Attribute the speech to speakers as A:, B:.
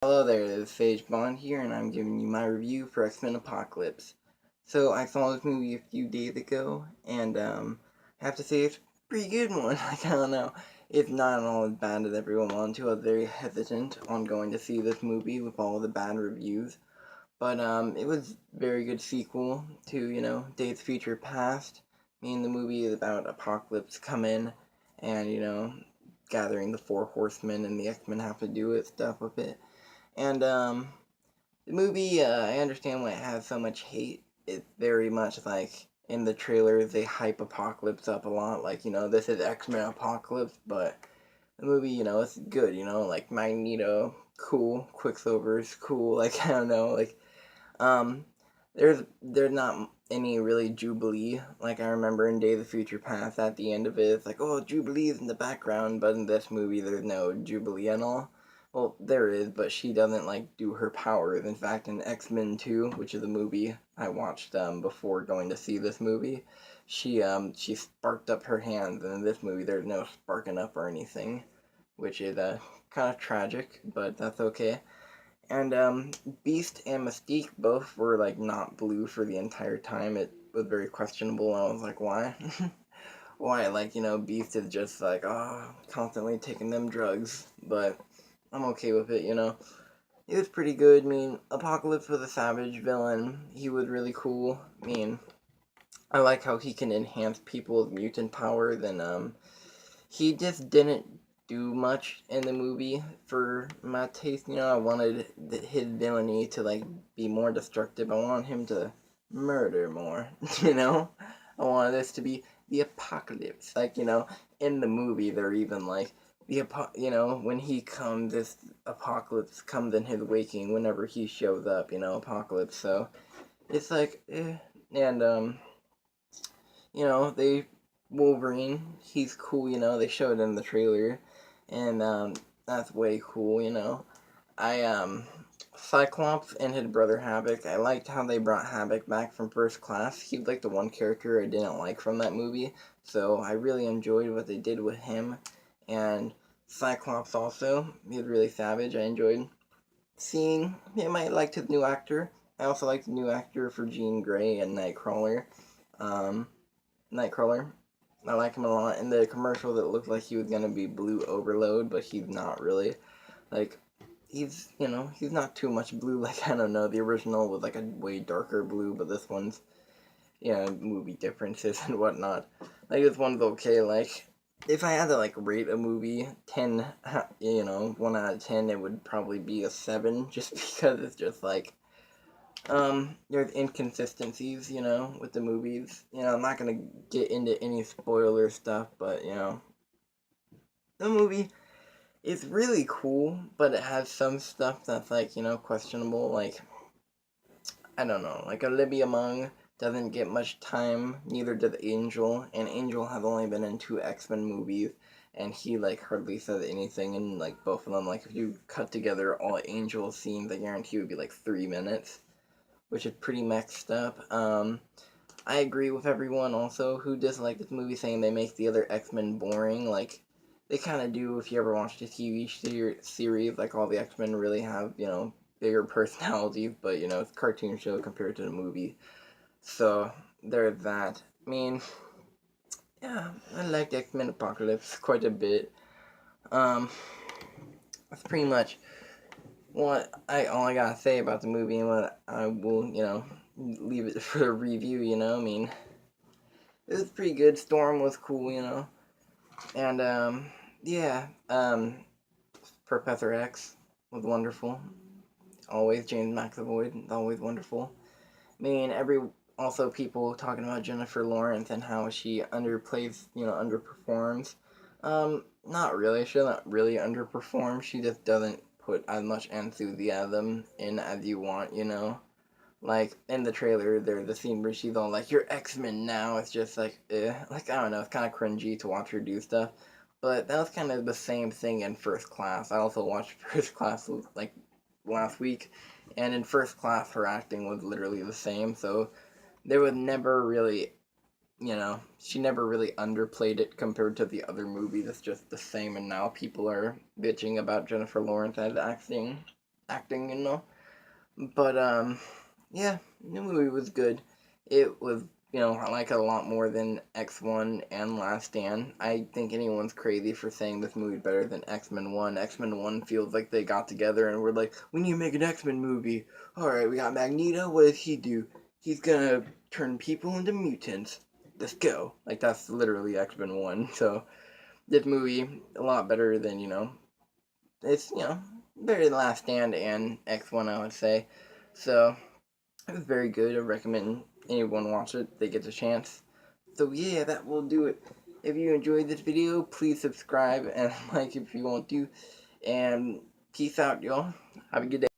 A: Hello there, this is Sage Bond here, and I'm giving you my review for X-Men Apocalypse. So, I saw this movie a few days ago, and, I have to say it's a pretty good one. Like, I don't know, it's not all as bad as everyone wanted to. I was very hesitant on going to see this movie with all the bad reviews. But, it was a very good sequel to, Days of Future Past. The movie is about Apocalypse coming and, gathering the Four Horsemen, and the X-Men have to do it, stuff with it. And the movie, I understand why it has so much hate. It's very much like in the trailers they hype Apocalypse up a lot. Like, this is X-Men Apocalypse, but the movie, it's good, like Magneto, cool, Quicksilver's cool, like, I don't know, like, um, there's not any really Jubilee. Like, I remember in Days of Future Past, at the end of it, it's like, oh, Jubilee's in the background, but in this movie, there's no Jubilee at all. Well, there is, but she doesn't, like, do her powers. In fact, in X-Men 2, which is a movie I watched, before going to see this movie, she sparked up her hands, and in this movie, there's no sparking up or anything, which is, kind of tragic, but that's okay. And Beast and Mystique both were like not blue for the entire time. It was very questionable. I was like, why? Why? Like, Beast is just like, oh, constantly taking them drugs. But I'm okay with it, It was pretty good. Apocalypse was a savage villain. He was really cool. I like how he can enhance people's mutant powers, and he just didn't do much in the movie for my taste. I wanted his villainy to like be more destructive. I want him to murder more. you know, I wanted this to be the apocalypse. Like, in the movie they're even like when he comes, this apocalypse comes in his waking whenever he shows up. Apocalypse. So it's like, and they Wolverine, he's cool, they showed in the trailer, and that's way cool, I Cyclops and his brother Havoc, I liked how they brought Havoc back from First Class. He was like the one character I didn't like from that movie, so I really enjoyed what they did with him. And Cyclops also, he was really savage. I enjoyed seeing him. I liked his new actor. I also liked the new actor for Jean Grey and Nightcrawler. Um, Nightcrawler. I like him a lot. In the commercial, that looked like he was gonna be Blue Overload, but he's not really. Like, he's not too much blue. Like, I don't know, the original was like a way darker blue, but this one's, movie differences and whatnot. Like, this one's okay. Like, if I had to like rate a movie 10, 1 out of 10, it would probably be a 7, just because it's just like there's inconsistencies, with the movies. I'm not gonna get into any spoiler stuff, but the movie is really cool, but it has some stuff that's like, questionable. Like, I don't know, like Olivia Munn doesn't get much time, neither does Angel, and Angel has only been in 2 X-Men movies, and he like hardly says anything in like both of them. Like, if you cut together all Angel scenes, I guarantee it would be like 3 minutes, which is pretty messed up. I agree with everyone also who disliked this movie, saying they make the other X-Men boring. Like, they kind of do. If you ever watched a TV series, like, all the X-Men really have, bigger personalities, but, it's a cartoon show compared to the movie. So, there's that. Yeah, I liked X-Men Apocalypse quite a bit. Um, that's pretty much what all I gotta say about the movie, and what I will, leave it for a review, it was pretty good. Storm was cool, and yeah, Professor X was wonderful. Always James McAvoy, always wonderful. Every also people talking about Jennifer Lawrence and how she underplays, underperforms. Not really. She doesn't really underperform. She just doesn't put as much enthusiasm in as you want, Like, in the trailer, there's the scene where she's all like, "You're X-Men now." It's just like, Like, I don't know, it's kind of cringy to watch her do stuff. But that was kind of the same thing in First Class. I also watched First Class, like, last week. And in First Class, her acting was literally the same. So there was never really, she never really underplayed it compared to the other movies. It's just the same. And now people are bitching about Jennifer Lawrence as acting. acting and all. But yeah, the movie was good. It was, I like it a lot more than X1 and Last Stand. I think anyone's crazy for saying this movie better than X-Men 1. X-Men 1 feels like they got together and were like, we need to make an X-Men movie. Alright, we got Magneto. What does he do? He's gonna turn people into mutants. Let's go. Like, that's literally X-Men 1. So, this movie, a lot better than, it's, better than Last Stand and X1, I would say. So, it was very good. I recommend anyone watch it if they get the chance. So yeah, that will do it. If you enjoyed this video, please subscribe and like if you want to. And peace out, y'all. Have a good day.